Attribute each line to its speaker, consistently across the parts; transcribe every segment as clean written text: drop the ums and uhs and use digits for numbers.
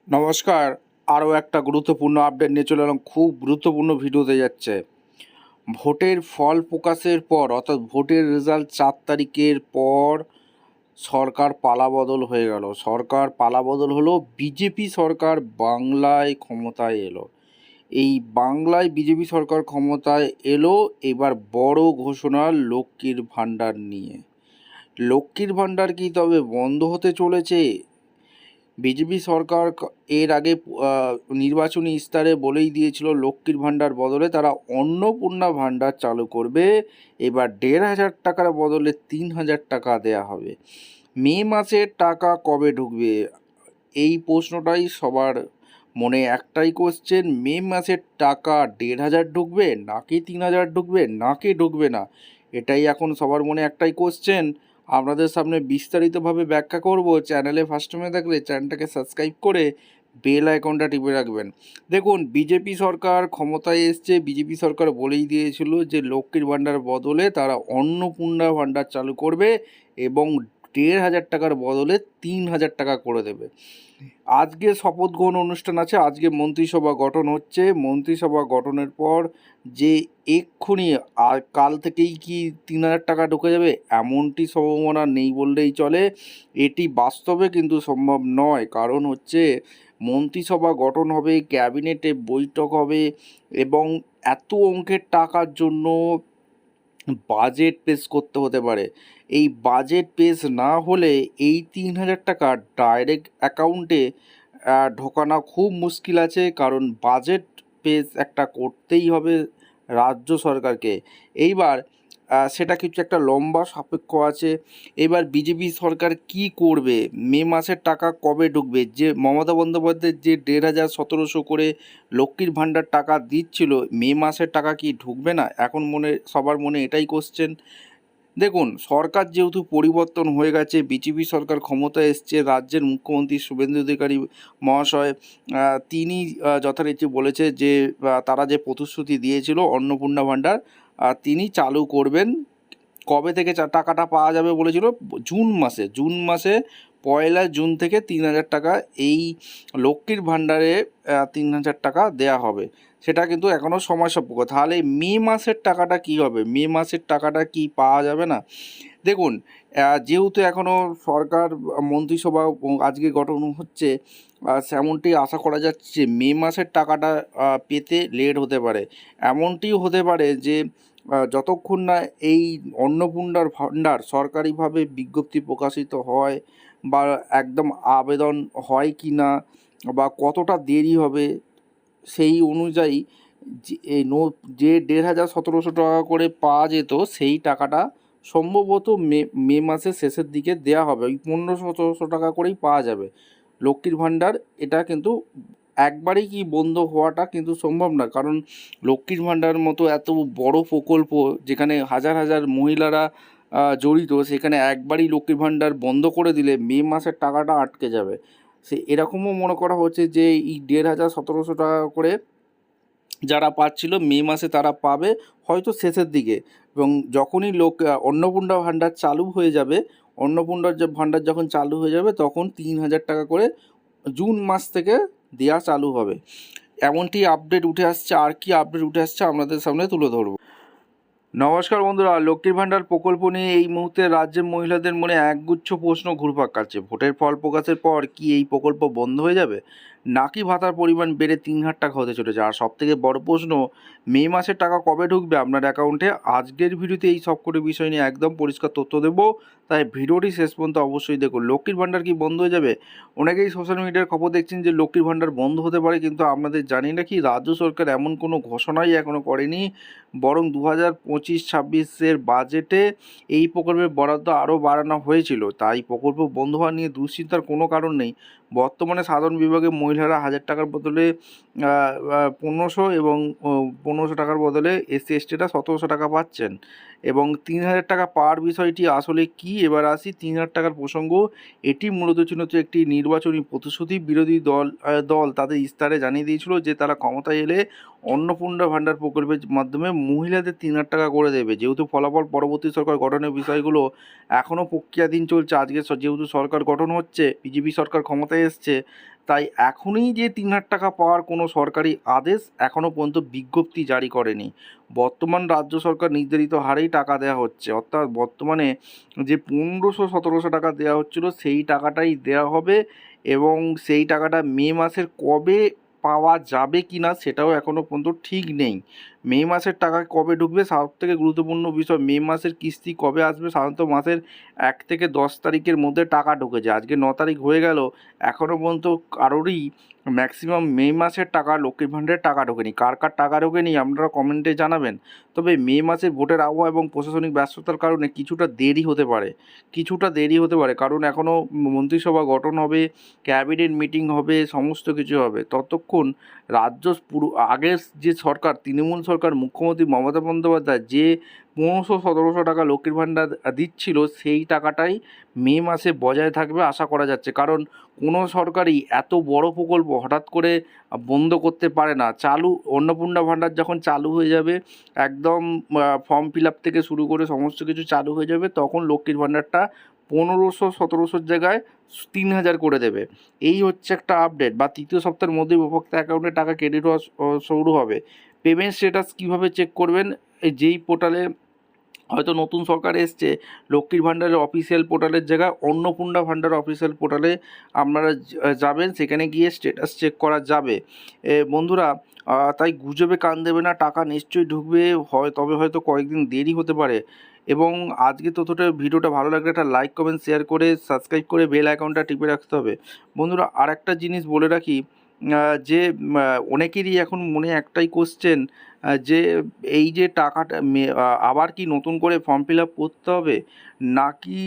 Speaker 1: নমস্কার। আরও একটা গুরুত্বপূর্ণ আপডেট নিয়ে চলে এলাম। খুব গুরুত্বপূর্ণ ভিডিওতে যাচ্ছে। ভোটের ফল প্রকাশের পর অর্থাৎ ভোটের রেজাল্ট 4 তারিখের পর সরকার পালাবদল হয়ে গেল। সরকার পালাবদল হলো, বিজেপি সরকার বাংলায় ক্ষমতায় এলো। এই বাংলায় বিজেপি সরকার ক্ষমতায় এলো। এবার বড় ঘোষণা লক্ষ্মীর ভাণ্ডার নিয়ে। লক্ষ্মীর ভাণ্ডার কি তবে বন্ধ হতে চলেছে? বিজেপি সরকার এর আগে নির্বাচনী ইস্তারে বলেই দিয়েছিল লক্ষ্মীর ভাণ্ডার বদলে তারা অন্নপূর্ণা ভাণ্ডার চালু করবে। এবার ১,৫০০ টাকার বদলে ৩,০০০ টাকা দেয়া হবে। মে মাসের টাকা কবে ঢুকবে? এই প্রশ্নটাই সবার মনে। একটাই কোশ্চেন, মে মাসের টাকা ১,৫০০ ঢুকবে নাকি ৩,০০০ ঢুকবে নাকি ঢুকবে না? এটাই এখন সবার মনে একটাই কোশ্চেন। আপনাদের সামনে বিস্তারিতভাবে ব্যাখ্যা করব। চ্যানেলে ফার্স্ট টাইমে থাকলে চ্যানেলটাকে সাবস্ক্রাইব করে বেল আইকনটা টিপে রাখবেন। দেখুন, বিজেপি সরকার ক্ষমতায় এসছে। বিজেপি সরকার বলেই দিয়েছিল যে লক্ষ্মীর ভাণ্ডার বদলে তারা অন্নপূর্ণা ভাণ্ডার চালু করবে এবং ১,৫০০ টাকার বদলে ৩,০০০ টাকা করে দেবে। আজকে শপথ গ্রহণ অনুষ্ঠান আছে। আজকে মন্ত্রিসভা গঠন হচ্ছে। মন্ত্রিসভা গঠনের পর যে এক্ষুনি কাল থেকেই কি ৩,০০০ টাকা ঢুকে যাবে এমনটি সম্ভাবনা নেই বললেই চলে। এটি বাস্তবে কিন্তু সম্ভব নয়। কারণ হচ্ছে, মন্ত্রিসভা গঠন হবে, ক্যাবিনেটে বৈঠক হবে এবং এত অঙ্কের টাকার জন্য বাজেট পেশ করতে হতে পারে। এই বাজেট পেশ না হলে এই ৩,০০০ টাকা ডাইরেক্ট অ্যাকাউন্টে ঢোকানো খুব মুশকিল আছে। কারণ বাজেট পেশ একটা করতেই হবে রাজ্য সরকারকে। এইবার সেটা কিছু একটা লম্বা সাপেক্ষ আছে। এবার বিজেপি সরকার কি করবে? মে মাসের টাকা কবে ঢুকবে? যে মমতা বন্দ্যোপাধ্যায়ের যে ১,৫০০ করে লক্ষ্মীর ভাণ্ডার টাকা দিচ্ছিল, মে মাসের টাকা কি ঢুকবে না? এখন সবার মনে এটাই কোশ্চেন। দেখুন, সরকার যেহেতু পরিবর্তন হয়ে গেছে, বিজেপি সরকার ক্ষমতায় এসছে, রাজ্যের মুখ্যমন্ত্রী শুভেন্দু অধিকারী মহাশয় তিনি যথারীতি বলেছে যে তারা যে প্রতিশ্রুতি দিয়েছিল অন্নপূর্ণা ভাণ্ডার তিনি চালু করবেন। কবে থেকে টাকাটা পাওয়া যাবে বলেছিল? জুন মাসে ১ জুন থেকে ৩,০০০ টাকা এই লক্ষ্মীর ভাণ্ডারে ৩,০০০ টাকা দেয়া হবে। সেটা কিন্তু এখনও সময় সাপেক্ষ। তাহলে মে মাসের টাকাটা কি হবে? মে মাসের টাকাটা কি পাওয়া যাবে না? দেখুন, যেহেতু এখনও সরকার মন্ত্রিসভা আজকে গঠন হচ্ছে, সেমনটি আশা করা যাচ্ছে মে মাসের টাকাটা পেতে লেট হতে পারে। এমনটিও হতে পারে যে যতক্ষণ না এই অন্নপূর্ণার ভাণ্ডার সরকারিভাবে বিজ্ঞপ্তি প্রকাশিত হয় বা একদম আবেদন হয় কি না বা কতটা দেরি হবে, সেই অনুযায়ী যে ১,৫০০-১৭০০ টাকা করে পাওয়া যেত সেই টাকাটা সম্ভবত মে মাসের শেষের দিকে দেয়া হবে। ওই ১৫০০-১৭০০ টাকা করেই পাওয়া যাবে লক্ষ্মীর ভাণ্ডার। এটা কিন্তু একবারেই কি বন্ধ হওয়াটা কিন্তু সম্ভব না। কারণ লক্ষ্মীর ভাণ্ডার মতো এত বড় প্রকল্প, যেখানে হাজার হাজার মহিলারা জড়িত, সেখানে একবারই লক্ষ্মীর ভাণ্ডার বন্ধ করে দিলে মে মাসের টাকাটা আটকে যাবে। এরকমও মনে করা হচ্ছে যে এই ১,৫০০-১৭০০ টাকা করে যারা পাচ্ছিল মে মাসে তারা পাবে হয়তো শেষের দিকে। এবং যখনই অন্নপূর্ণা ভাণ্ডার চালু হয়ে যাবে, অন্নপূর্ণার যে ভাণ্ডার যখন চালু হয়ে যাবে তখন ৩,০০০ টাকা করে জুন মাস থেকে দেওয়া চালু হবে। এমনটি আপডেট উঠে আসছে। আর কি আপডেট উঠে আসছে আপনাদের সামনে তুলে ধরবো। নমস্কার বন্ধুরা, লক্ষ্মীর ভাণ্ডার প্রকল্প নিয়ে এই মুহূর্তে রাজ্যের মহিলাদের মনে একগুচ্ছ প্রশ্ন ঘুরপাক খাচ্ছে। ভোটের ফল প্রকাশের পর কি এই প্রকল্প বন্ধ হয়ে যাবে নাকি ভাতার পরিমাণ বেড়ে ৩,০০০ টাকা হতে চলেছে? আর সবথেকে বড় প্রশ্ন, মে মাসের টাকা কবে ঢুকবে আপনার অ্যাকাউন্টে? আজকের ভিডিওতে এই সবকটি বিষয় নিয়ে একদম পরিষ্কার তথ্য দেবো, তাই ভিডিওটি শেষ পর্যন্ত অবশ্যই দেখুন। লক্ষ্মীর ভাণ্ডার কি বন্ধ হয়ে যাবে? অনেকেই সোশ্যাল মিডিয়ার খবর দেখছেন যে লক্ষ্মীর ভাণ্ডার বন্ধ হতে পারে, কিন্তু আপনাদের জানি না কি রাজ্য সরকার এমন কোনো ঘোষণাই এখনও করেনি। বরং ২০২৫-২৬-এর বাজেটে এই প্রকল্পের বরাদ্দ আরও বাড়ানো হয়েছিল। তাই প্রকল্প বন্ধ হওয়া নিয়ে দুশ্চিন্তার কোনো কারণ নেই। বর্তমানে সাধারণ বিভাগে মহিলারা ১,০০০ টাকার বদলে ১৫০০ এবং ১৫০০ টাকার বদলে এসসি এসটিরা ১৭০০ টাকা পাচ্ছেন এবং ৩,০০০ টাকা পাওয়ার বিষয়টি আসলে কি, এবার আসি ৩,০০০ টাকার প্রসঙ্গ। এটি মূলত ছিল হচ্ছে একটি নির্বাচনী প্রতিশ্রুতি। বিরোধী দল তাদের ইস্তারে জানিয়ে দিয়েছিল যে তারা ক্ষমতায় এলে অন্নপূর্ণা ভাণ্ডার প্রকল্পের মাধ্যমে মহিলাদের 3,000 টাকা করে দেবে। যেহেতু ফলাফল পরবর্তী সরকার গঠনের বিষয়গুলো এখনও প্রক্রিয়াধীন চলছে, আজকে যেহেতু সরকার গঠন হচ্ছে, বিজেপি সরকার ক্ষমতায় এসছে, তাই এখনই যে 3,000 টাকা পাওয়ার কোনো সরকারি আদেশ এখনও পর্যন্ত বিজ্ঞপ্তি জারি করেনি। বর্তমান রাজ্য সরকার নির্ধারিত হারেই টাকা দেওয়া হচ্ছে, অর্থাৎ বর্তমানে যে 1500-1700 টাকা দেওয়া হচ্ছিল সেই টাকাটাই দেওয়া হবে, এবং সেই টাকাটা মে মাসের কবে পাওয়া যাবে কি না সেটাও এখনও পর্যন্ত ঠিক নেই। মে মাসের টাকা কবে ঢুকবে সবথেকে গুরুত্বপূর্ণ বিষয়, মে মাসের কিস্তি কবে আসবে। সাধারণত মাসের 1 থেকে 10 তারিখের মধ্যে টাকা ঢুকে যায়, আজকে 9 তারিখ হয়ে গেল, এখনও পর্যন্ত কারোরই ম্যাক্সিমাম মে মাসের টাকা লক্ষ্মীর ভাণ্ডারের টাকা ঢোকেনি। কার কার টাকা ঢোকেনি আপনারা কমেন্টে জানাবেন। তবে মে মাসে ভোটের আবহাওয়া এবং প্রশাসনিক ব্যস্ততার কারণে কিছুটা দেরি হতে পারে, কারণ এখনও মন্ত্রিসভা গঠন হবে, ক্যাবিনেট মিটিং হবে, সমস্ত কিছু হবে। ততক্ষণ রাজ্য পুরো আগের যে সরকার, তৃণমূল সরকার, মুখ্যমন্ত্রী মমতা বন্দ্যোপাধ্যায় যে 1500-1700 টাকা লক্ষ্মীর ভাণ্ডার দিচ্ছিল সেই টাকাটাই মে মাসে বজায় থাকবে আশা করা যাচ্ছে। কারণ কোনো সরকারই এত বড় প্রকল্প হঠাৎ করে বন্ধ করতে পারে না। অন্নপূর্ণা ভাণ্ডার যখন চালু হয়ে যাবে, একদম ফর্ম ফিল আপ থেকে শুরু করে সমস্ত কিছু চালু হয়ে যাবে, তখন লক্ষ্মীর ভাণ্ডারটা 1500-1700 জায়গায় 3,000 করে দেবে। এই হচ্ছে একটা আপডেট, বা তৃতীয় সপ্তাহের মধ্যেই উপভোক্তা অ্যাকাউন্টে টাকা ক্রেডিট হওয়া শুরু হবে। পেমেন্ট স্ট্যাটাস কীভাবে চেক করবেন? যেই পোর্টালে হয়তো নতুন সরকার এসছে, লক্ষ্মীর ভাণ্ডারের অফিসিয়াল পোর্টালের জায়গায় অন্নপূর্ণা ভাণ্ডার অফিসিয়াল পোর্টালে আপনারা যাবেন, সেখানে গিয়ে স্ট্যাটাস চেক করা যাবে। বন্ধুরা, তাই গুজবে কান দেবে না, টাকা নিশ্চয়ই ঢুকবে, তবে হয়তো কয়েকদিন দেরি হতে পারে। এবং আজকে ভিডিওটা ভালো লাগলে একটা লাইক, কমেন্ট, শেয়ার করে সাবস্ক্রাইব করে বেল আইকনটা টিপে রাখতে হবে। বন্ধুরা, আর একটা জিনিস বলে রাখি, যে অনেকেরই এখন মনে একটাই কোশ্চেন, যে এই যে টাকাটা আবার কি নতুন করে ফর্ম ফিল আপ করতে হবে, নাকি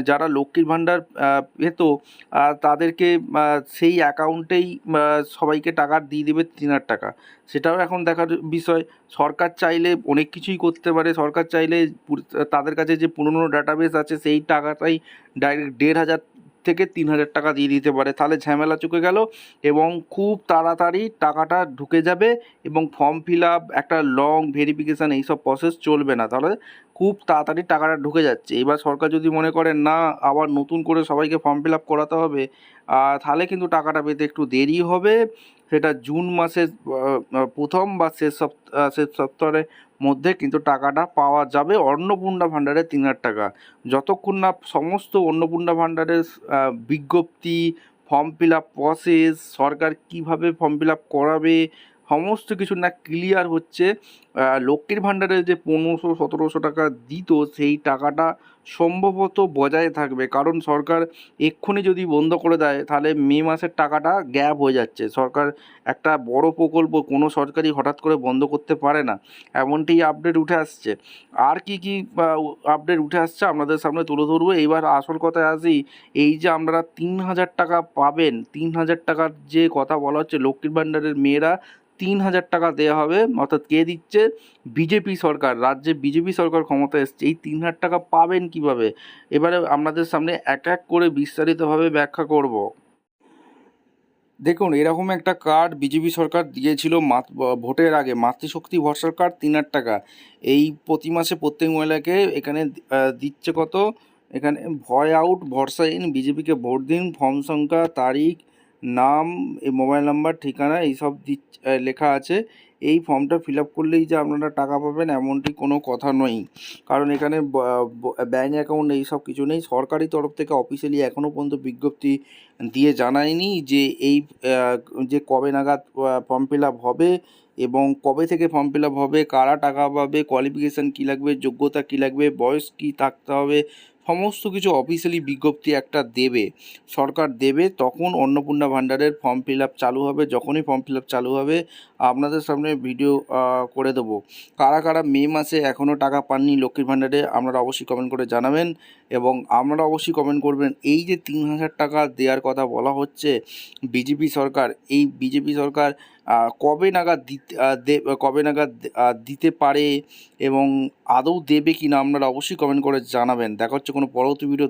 Speaker 1: যারা লক্ষ্মীর ভাণ্ডার পেত তাদেরকে সেই অ্যাকাউন্টেই সবাইকে টাকা দিয়ে দেবে 3,000 টাকা? সেটাও এখন দেখার বিষয়। সরকার চাইলে অনেক কিছুই করতে পারে। সরকার চাইলে তাদের কাছে যে পুরনো ডাটাবেস আছে সেই টাকাটাই ডাইরেক্ট 1,500 থেকে 3,000 টাকা দিয়ে দিতে পারে, তাহলে ঝামেলা চুকে গেল এবং খুব তাড়াতাড়ি টাকাটা ঢুকে যাবে, এবং ফর্ম ফিল আপ, একটা লং ভেরিফিকেশান, এইসব প্রসেস চলবে না, তাহলে খুব তাড়াতাড়ি টাকাটা ঢুকে যাচ্ছে। এবার সরকার যদি মনে করেন না আবার নতুন করে সবাইকে ফর্ম ফিল আপ করাতে হবে, তাহলে কিন্তু টাকাটা পেতে একটু দেরি হবে। সেটা জুন মাসের প্রথম বা শেষ সপ্তাহের মধ্যে কিন্তু টাকাটা পাওয়া যাবে অন্নপূর্ণা ভাণ্ডারের 3,000 টাকা। যতক্ষণ না সমস্ত অন্নপূর্ণা ভাণ্ডারের বিজ্ঞপ্তি, ফর্ম ফিল আপ প্রসেস, সরকার কীভাবে ফর্ম ফিল আপ করাবে, সমস্ত কিছু না ক্লিয়ার হচ্ছে, লক্ষ্মীর ভাণ্ডারে যে 1500-1700 টাকা দিত সেই টাকাটা সম্ভবত বজায় থাকবে। কারণ সরকার এক্ষুনি যদি বন্ধ করে দেয় তাহলে মে মাসের টাকাটা গ্যাপ হয়ে যাচ্ছে। সরকার একটা বড় প্রকল্প কোনো সরকারই হঠাৎ করে বন্ধ করতে পারে না, এমনটি আপডেট উঠে আসছে। আর কি আপডেট উঠে আসছে আপনাদের সামনে তুলে ধরবো। এইবার আসল কথায় আসি, এই যে আপনারা 3,000 টাকা পাবেন, 3,000 টাকার যে কথা বলা হচ্ছে, লক্ষ্মীর ভাণ্ডারের মেয়েরা 3,000 টাকা দেওয়া হবে, অর্থাৎ কে দিচ্ছে? বিজেপি সরকার। রাজ্যে বিজেপি সরকার ক্ষমতায় এসছে, এই 3,000 টাকা পাবেন কিভাবে? এবারে আপনাদের সামনে এক এক করে বিস্তারিতভাবে ব্যাখ্যা করব। দেখুন, এরকম একটা কার্ড বিজেপি সরকার দিয়েছিল ভোটের আগে, মাতৃশক্তি ভরসার কার্ড, 3,000 টাকা। এই প্রতি মাসে প্রত্যেক মহিলাকে এখানে দিচ্ছে কত? এখানে ভয় আউট, ভরসা ইন, বিজেপিকে ভোট দিন, ফর্ম সংখ্যা, তারিখ, নাম, এই মোবাইল নাম্বার, ঠিকানা, এইসব লেখা আছে। এই ফর্মটা ফিল আপ করলেই যে আপনারা টাকা পাবেন এমনটি কোনো কথা নয়, কারণ এখানে ব্যাঙ্ক অ্যাকাউন্ট এইসব কিছু নেই। সরকারি তরফ থেকে অফিসিয়ালি এখনও পর্যন্ত বিজ্ঞপ্তি দিয়ে জানায়নি যে যে কবে নাগাদ ফর্ম ফিল আপ হবে, এবং কবে থেকে ফর্ম ফিল আপ হবে, কারা টাকা পাবে, কোয়ালিফিকেশান কী লাগবে, যোগ্যতা কী লাগবে, বয়স কী থাকতে হবে, সমস্ত কিছু অফিসিয়ালি বিজ্ঞপ্তি একটা দেবে, সরকার দেবে, তখন অন্নপূর্ণা ভাণ্ডারের ফর্ম ফিল আপ চালু হবে। যখনই ফর্ম ফিল আপ চালু হবে আপনাদের সামনে ভিডিও করে দেবো। কারা কারা মে মাসে এখনও টাকা পাননি লক্ষ্মীর ভাণ্ডারে আপনারা অবশ্যই কমেন্ট করে জানাবেন, এবং আপনারা অবশ্যই কমেন্ট করবেন এই যে 3,000 টাকা দেওয়ার কথা বলা হচ্ছে বিজেপি সরকার, এই বিজেপি সরকার কবে নাগাদ দিতে পারে, এবং আদৌ দেবে কি না আপনারা অবশ্যই কমেন্ট করে জানাবেন। দেখা হচ্ছে কোনো পরবর্তী ভিডিও।